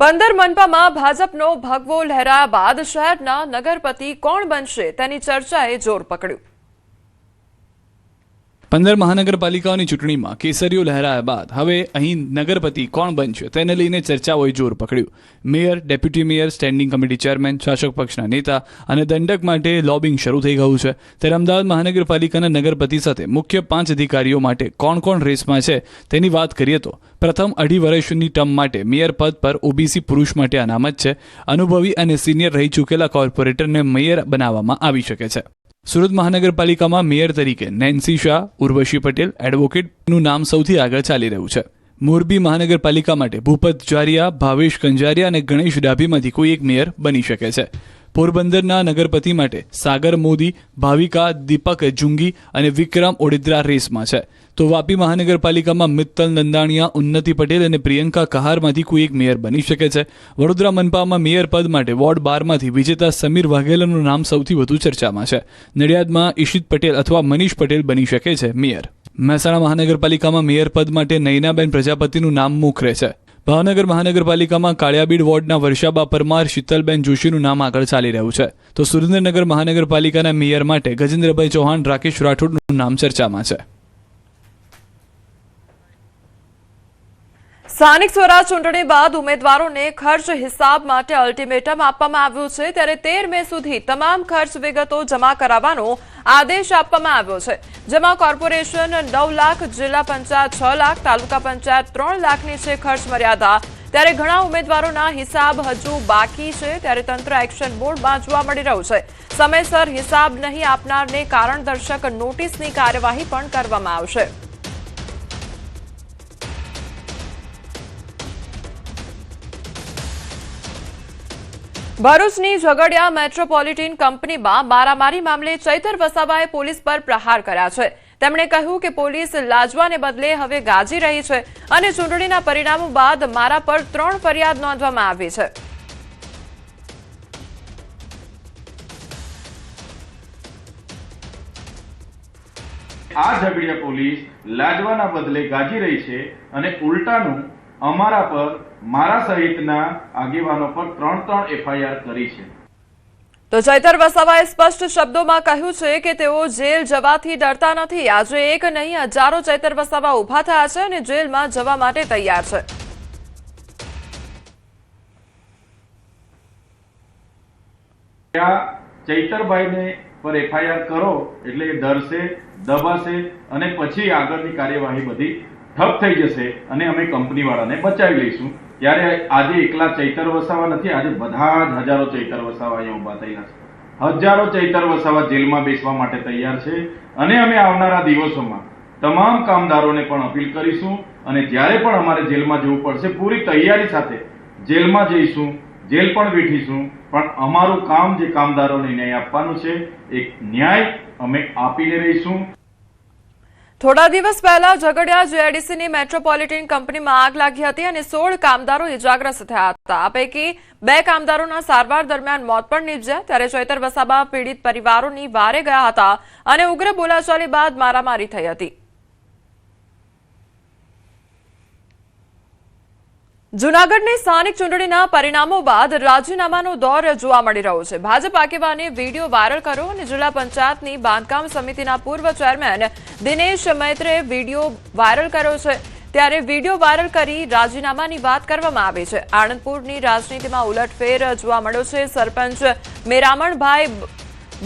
15 મનપામાં ભાજપનો ભગવો લહેરાયા બાદ શહેરના નગરપતિ કોણ બનશે તેની ચર્ચાએ જોર પકડ્યું। 15 મહાનગરપાલિકાઓની ચૂંટણીમાં કેસરીઓ લહેરાયા બાદ હવે અહીં નગરપતિ કોણ બનશે તેને લઈને ચર્ચાઓએ જોર પકડ્યું। Mayor, deputy mayor, standing committee chairman, શાસક પક્ષના નેતા અને દંડક માટે લોબિંગ શરૂ થઈ ગયું છે। ત્યારે અમદાવાદ મહાનગરપાલિકાના નગરપતિ સાથે મુખ્ય 5 અધિકારીઓ માટે કોણ કોણ રેસમાં છે તેની વાત કરીએ તો પ્રથમ 2.5 વર્ષની ટર્મ માટે મેયર પદ પર ઓબીસી પુરુષ માટે અનામત છે। અનુભવી અને સિનિયર રહી ચૂકેલા કોર્પોરેટરને મેયર બનાવવામાં આવી શકે છે। સુરત મહાનગરપાલિકામાં મેયર તરીકે નેન્સી શાહ, ઉર્વશી પટેલ, એડવોકેટનું નામ સૌથી આગળ ચાલી રહ્યું છે। મોરબી મહાનગરપાલિકા માટે ભૂપત જારિયા, ભાવેશ કંજારિયા અને ગણેશ ડાભીમાંથી કોઈ એક મેયર બની શકે છે। પોરબંદરના નગરપતિ માટે સાગર મોદી, ભાવિકા, દીપક જુંગી અને વિક્રમ ઓડિદ્રા રેસમાં છે। તો વાપી મહાનગરપાલિકામાં મિત્તલ નંદાણીયા, ઉન્નતિ પટેલ અને પ્રિયંકા કહારમાંથી કોઈ એક મેયર બની શકે છે। વડોદરા મનપામાં મેયર પદ માટે વોર્ડ 12માંથી વિજેતા સમીર વાઘેલાનું નામ સૌથી વધુ ચર્ચામાં છે। નડિયાદમાં ઈશિત પટેલ અથવા મનીષ પટેલ બની શકે છે મેયર। મહેસાણા મહાનગરપાલિકામાં મેયર પદ માટે નયનાબેન પ્રજાપતિનું નામ મોખરે છે। ભાવનગર મહાનગરપાલિકામાં કાળિયાબીડ વોર્ડના વર્ષાબા પરમાર, શીતલબેન જોશીનું નામ આગળ ચાલી રહ્યું છે। તો સુરેન્દ્રનગર મહાનગરપાલિકાના મેયર માટે ગજેન્દ્રભાઈ ચૌહાણ, રાકેશ રાઠોડનું નામ ચર્ચામાં છે। સ્થાનિક સ્વરાજ ચૂંટણી બાદ ઉમેદવારોને ખર્ચ હિસાબ માટે અલ્ટિમેટમ આપવામાં આવ્યું છે। ત્યારે 13 મે સુધી તમામ ખર્ચ વિગતો જમા કરાવવાનો આદેશ આપવામાં આવ્યો છે, જેમાં કોર્પોરેશન 9 લાખ, જિલ્લા પંચાયત 6 લાખ, તાલુકા પંચાયત 3 લાખની છે ખર્ચ મર્યાદા। ત્યારે ઘણા ઉમેદવારોના હિસાબ હજુ બાકી છે। ત્યારે તંત્ર એક્શન મોડમાં જોવા મળી રહ્યું છે। સમયસર હિસાબ નહીં આપનારને કારણદર્શક નોટિસની કાર્યવાહી પણ કરવામાં આવશે। ભરૂચની ઝઘડિયા મેટ્રોપોલિટન કંપનીમાં મારામારી મામલે ચૈતર વસાવાએ પોલીસ પર પ્રહાર કર્યા છે। તેમણે કહ્યું કે પોલીસ લાજવાને બદલે હવે ગાજી રહી છે અને ચૂંટણીના પરિણામો બાદ મારા પર 3 ફરિયાદ નોંધવામાં આવી છે। આ ઝઘડિયા પોલીસ લાજવાના બદલે ગાજી રહી છે અને ઉલટાનું અમારા પર, મારા સહિતના આગેવાનો પર 3 એફઆઈઆર કરી છે। તો ચૈતર વસાવાએ સ્પષ્ટ શબ્દોમાં કહ્યું છે કે તેઓ જેલ જવાથી ડરતા નથી। આજે એક નહીં હજારો ચૈતર વસાવા ઉભા થયા છે અને જેલમાં જવા માટે તૈયાર છે। ચૈતરભાઈને પર એફઆઈઆર કરો એટલે એ ડરશે, દબાશે અને પછી આગળની કાર્યવાહી બધી ઠપ થઈ જશે અને અમે કંપનીવાળાને બચાવી લઈશું। ત્યારે આજે એકલા ચૈતર વસાવા નથી, આજે બધા જ હજારો ચૈતર વસાવા અહીંયા ઉભા થયેલા છે। હજારો ચૈતર વસાવા જેલમાં બેસવા માટે તૈયાર છે અને અમે આવનારા દિવસોમાં તમામ કામદારોને પણ અપીલ કરીશું અને જ્યારે પણ અમારે જેલમાં જવું પડશે પૂરી તૈયારી સાથે જેલમાં જઈશું, જેલ પણ બેઠીશું, પણ અમારું કામ જે કામદારોને ન્યાય આપવાનું છે એક ન્યાય અમે આપીને રહીશું। થોડા દિવસ પહેલા ઝઘડિયા જેઆઈડીસીની મેટ્રોપોલિટન કંપનીમાં આગ લાગી હતી અને 16 કામદારો ઇજાગ્રસ્ત થયા હતા। આ પૈકી 2 કામદારોના સારવાર દરમિયાન મોત પણ નીપજ્યા। ત્યારે ચૈતર વસાવા પીડિત પરિવારોની વારે ગયા હતા અને ઉગ્ર બોલાચાલી બાદ મારામારી થઈ હતી। જૂનાગઢની સ્થાનિક ચૂંટણીના પરિણામો બાદ રાજીનામાનો દોર જોવા મળી રહ્યો છે। ભાજપ આગેવાને વિડીયો વાયરલ કર્યો અને જિલ્લા પંચાયતની બાંધકામ સમિતિના પૂર્વ ચેરમેન દિનેશ મૈત્રેએ વિડીયો વાયરલ કર્યો છે। ત્યારે વિડીયો વાયરલ કરી રાજીનામાની વાત કરવામાં આવી છે। આણંદપુરની રાજનીતિમાં ઉલટફેર જોવા મળ્યો છે। સરપંચ મેરામણભાઈ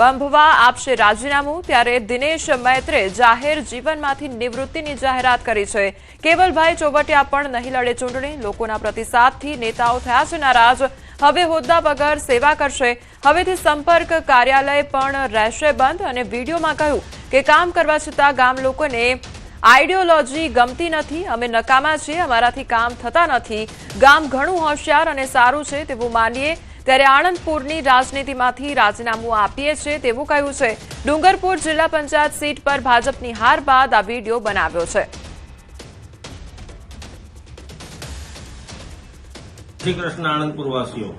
બંભવા આપશે રાજીનામું। ત્યારે દિનેશ મૈત્રે જાહેર જીવનમાંથી નિવૃત્તિની જાહેરાત કરી છે। કેવલભાઈ ચોવટિયા પણ નહીં લડે ચૂંટણી। લોકોના પ્રતિસાદથી નેતાઓ થયા છે નારાજ। હવે હોદ્દા વગર સેવા કરશે। હવેથી સંપર્ક કાર્યાલય પણ રહેશે બંધ અને વિડીયોમાં કહ્યું કે કામ કરવા છતાં ગામ લોકોને આઈડિયોલોજી ગમતી નથી। અમે નકામા છીએ, અમારાથી કામ થતા નથી। ગામ ઘણું હોશિયાર અને સારું છે તેવું માનીએ। ત્યારે આણંદપુરની રાજનીતિમાંથી રાજીનામું આપીએ છીએ તેવું કહ્યું છે। ડુંગરપુર જિલ્લા પંચાયત સીટ પર ભાજપની હાર બાદ આ વિડીયો બનાવ્યો છે। શ્રી કૃષ્ણ આણંદપુર વાસીઓ,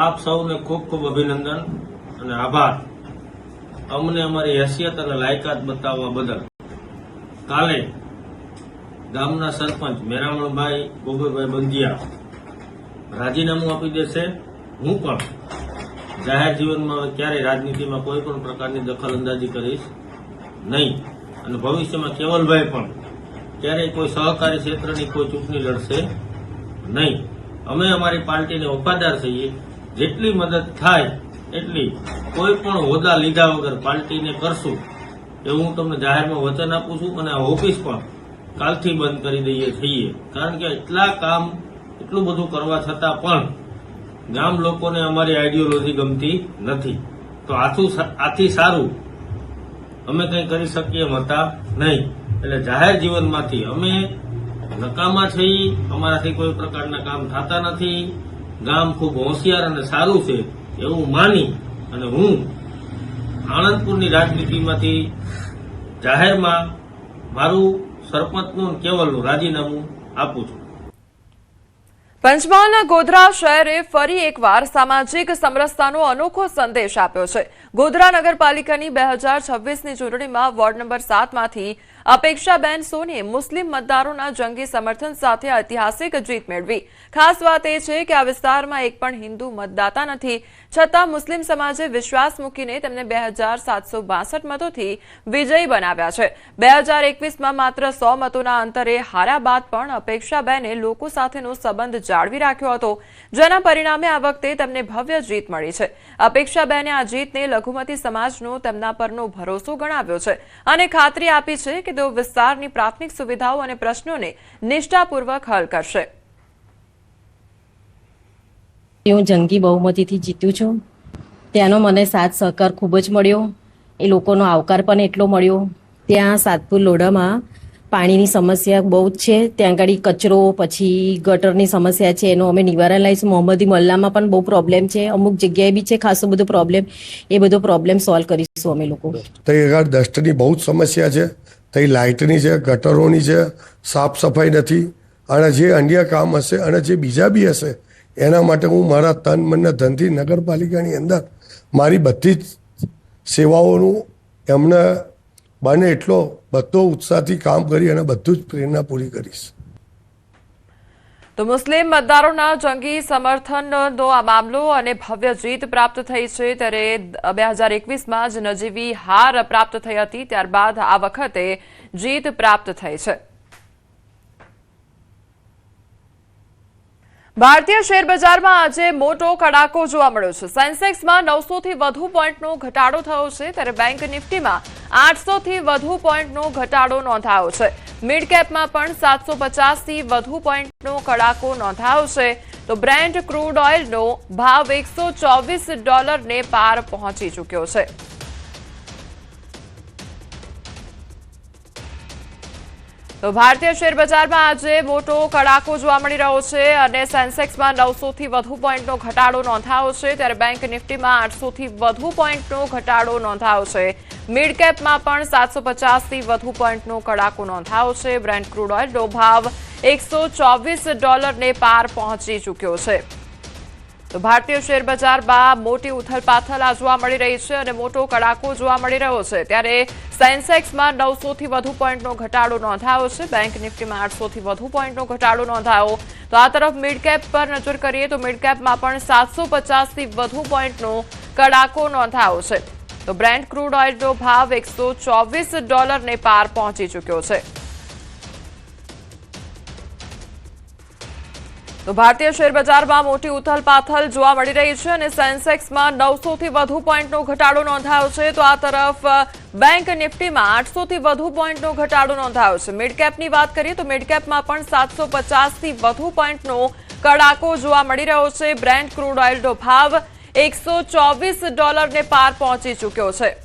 આપ સૌને ખૂબ ખૂબ અભિનંદન અને આભાર અમને અમારી હેસિયત અને લાયકાત બતાવવા બદલ। કાલે ગામના સરપંચ મેરામણભાઈ ગોગોભાઈ બંધિયા રાજીનામું આપી દેશે. હું પણ જાહેર જીવનમાં ક્યારેય રાજનીતિમાં કોઈ પણ પ્રકારની દખલઅંદાજી કરીશ નહીં અને ભવિષ્યમાં કેવલભાઈ પણ ક્યારેય કોઈ સહકારી ક્ષેત્રની કોઈ ચૂંટણી લડશે નહીં. અમે અમારી પાર્ટીને વફાદાર છીએ. જેટલી મદદ થાય એટલી કોઈ પણ હોદ્દા લીધા વગર પાર્ટીને કરશું એવું હું તમને જાહેરમાં વચન આપું છું. અને આ ઓફિસ પણ કાલથી બંધ કરી દઈએ છીએ, કારણ કે એટલું બધું કરવા છતાં પણ ગામ લોકોને અમારી આઈડિયોલોજી ગમતી નથી. તો આથી સારું અમે કંઈ કરી શકીએ એમ હતા નહીં. એટલે જાહેર જીવનમાંથી અમે નકામા છીએ. અમારાથી કોઈ પ્રકારના કામ થતા નથી. ગામ ખૂબ હોશિયાર અને સારું છે એવું માની અને હું આણંદપુરની રાજનીતિમાંથી જાહેરમાં મારું સરપંચનું કેવલનું રાજીનામું આપું છું. પંચમહાલના ગોધરા શહેરે ફરી એકવાર સામાજિક સમરસતાનો અનોખો સંદેશ આપ્યો છે. ગોધરા નગરપાલિકાની 2026ની ચૂંટણીમાં વોર્ડ નંબર 7માંથી અપેક્ષાબેન સોનીએ મુસ્લિમ મતદારોના જંગી સમર્થન સાથે ઐતિહાસિક જીત મેળવી. ખાસ વાત એ છે કે આ વિસ્તારમાં એક પણ હિન્દુ મતદાતા નથી, છતાં મુસ્લિમ સમાજે વિશ્વાસ મૂકીને તેમને 2762 મતોથી વિજયી બનાવ્યા છે. 2021માં માત્ર 100 મતોના અંતરે હાર્યા બાદ પણ અપેક્ષાબેને લોકો સાથેનો સંબંધ જાળવી રાખ્યો હતો, જેના પરિણામે આ વખતે તેમને ભવ્ય જીત મળી છે. અપેક્ષાબેને આ જીતને લઘુમતી સમાજનો તેમના પરનો ભરોસો ગણાવ્યો છે અને ખાતરી આપી છે કે તેઓ વિસ્તારની પ્રાથમિક સુવિધાઓ અને પ્રશ્નોને નિષ્ઠાપૂર્વક હલ કરશે. હું જંગી બહુમતીથી જીત્યું છું. ત્યાંનો મને સાથ સહકાર ખૂબ જ મળ્યો. એ લોકોનો આવકાર પણ એટલો મળ્યો. ત્યાં સાતપુર લોઢામાં પાણીની સમસ્યા બહુ જ છે. ત્યાં આગળ કચરો પછી ગટરની સમસ્યા છે, એનું અમે નિવારણ લાવીશું. મોહમ્મદી મલ્લામાં પણ બહુ પ્રોબ્લેમ છે, અમુક જગ્યાએ બી છે ખાસો બધો પ્રોબ્લેમ. એ બધો પ્રોબ્લેમ સોલ્વ કરીશું અમે લોકો. ત્યાં આગળ ડસ્ટની બહુ જ સમસ્યા છે, ત્યાં લાઇટની છે, ગટરોની છે, સાફ સફાઈ નથી. અને જે અન્ય કામ હશે અને જે બીજા બી હશે એના માટે હું મારા તન મનના ધનથી નગરપાલિકાની અંદર મારી બધી જ સેવાઓનું એમને બને એટલો બધો ઉત્સાહથી કામ કરી અને બધું જ પ્રેરણા પૂરી કરીશ. તો મુસ્લિમ મતદારોના જંગી સમર્થનનો આ મામલો અને ભવ્ય જીત પ્રાપ્ત થઈ છે. ત્યારે 2021માં જ નજીવી હાર પ્રાપ્ત થઈ હતી, ત્યારબાદ આ વખતે જીત પ્રાપ્ત થઈ છે. ભારતીય શેર બજારમાં આજે મોટો કડાકો જોવા મળ્યો છે. સેન્સેક્સમાં 900 થી વધુ પોઈન્ટનો ઘટાડો થયો છે, ત્યારે બેંક નિફ્ટીમાં 800 થી વધુ પોઈન્ટનો ઘટાડો નોંધાયો છે. મિડ કેપમાં પણ 750 થી વધુ પોઈન્ટનો કડાકો નોંધાયો છે. તો બ્રેન્ટ ક્રૂડ ઓઇલનો ભાવ $124 પાર પહોંચી ચૂક્યો છે. તો ભારતીય શેર બજારમાં આજે મોટો કડાકો જોવા મળી રહ્યો છે અને સેન્સેક્સમાં 900 થી વધુ પોઈન્ટનો ઘટાડો નોંધાયો છે, ત્યારે બેંક નિફ્ટીમાં 800 થી વધુ પોઈન્ટનો ઘટાડો નોંધાયો છે. મિડ કેપમાં પણ 750 થી વધુ પોઈન્ટનો કડાકો નોંધાયો છે. બ્રેન્ટ ક્રૂડ ઓઇલનો ભાવ $124 પાર પહોંચી ચૂક્યો છે. તો ભારતીય શેર બજારમાં મોટી ઉથલપાથલ જોવા મળી રહી છે અને મોટો કડાકો જોવા મળી રહ્યો છે. ત્યારે સેન્સેક્સમાં 900 થી વધુ પોઈન્ટનો ઘટાડો નોંધાયો છે. બેંક નિફ્ટીમાં 800 થી વધુ પોઈન્ટનો ઘટાડો નોંધાયો. તો આ તરફ મિડ કેપ પર નજર કરીએ તો મિડ કેપમાં પણ 750 થી વધુ પોઈન્ટનો કડાકો નોંધાયો છે. તો બ્રેન્ટ ક્રૂડ ઓઇલનો ભાવ $124 પાર પહોંચી ચૂક્યો છે. તો ભારતીય શેર બજારમાં મોટી ઉથલપાથલ જોવા મળી રહી છે અને સેન્સેક્સમાં 900 થી વધુ પોઈન્ટનો ઘટાડો નોંધાયો છે. તો આ તરફ બેંક નિફ્ટીમાં 800 થી વધુ પોઈન્ટનો ઘટાડો નોંધાયો છે. મિડ કેપની વાત કરીએ તો મિડ કેપમાં પણ 750 થી વધુ પોઈન્ટનો કડાકો જોવા મળી રહ્યો છે. બ્રેન્ટ ક્રૂડ ઓઇલનો ભાવ $124 પાર પહોંચી ચૂક્યો છે.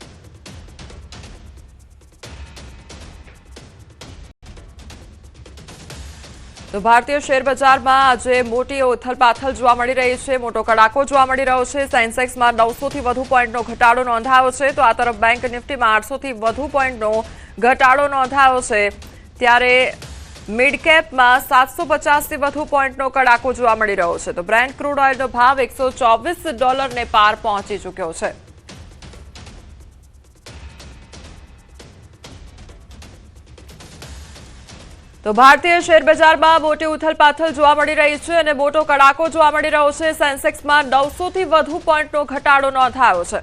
તો ભારતીય શેર બજારમાં આજે મોટી ઉથલપાથલ જોવા મળી રહી છે, મોટો કડાકો જોવા મળી રહ્યો છે. સેન્સેક્સમાં 900 થી વધુ પોઈન્ટનો ઘટાડો નોંધાયો છે. તો આ તરફ બેંક નિફ્ટીમાં 800 થી વધુ પોઈન્ટનો ઘટાડો નોંધાયો છે. ત્યારે મિડ કેપમાં 750 થી વધુ પોઈન્ટનો કડાકો જોવા મળી રહ્યો છે. તો બ્રેન્ટ ક્રૂડ ઓઇલનો ભાવ $124 પાર પહોંચી ચૂક્યો છે. તો ભારતીય શેર બજારમાં મોટી ઉથલપાથલ જોવા મળી રહી છે અને મોટો કડાકો જોવા મળી રહ્યો છે. સેન્સેક્સમાં 900 થી વધુ પોઈન્ટનો ઘટાડો નોંધાયો છે.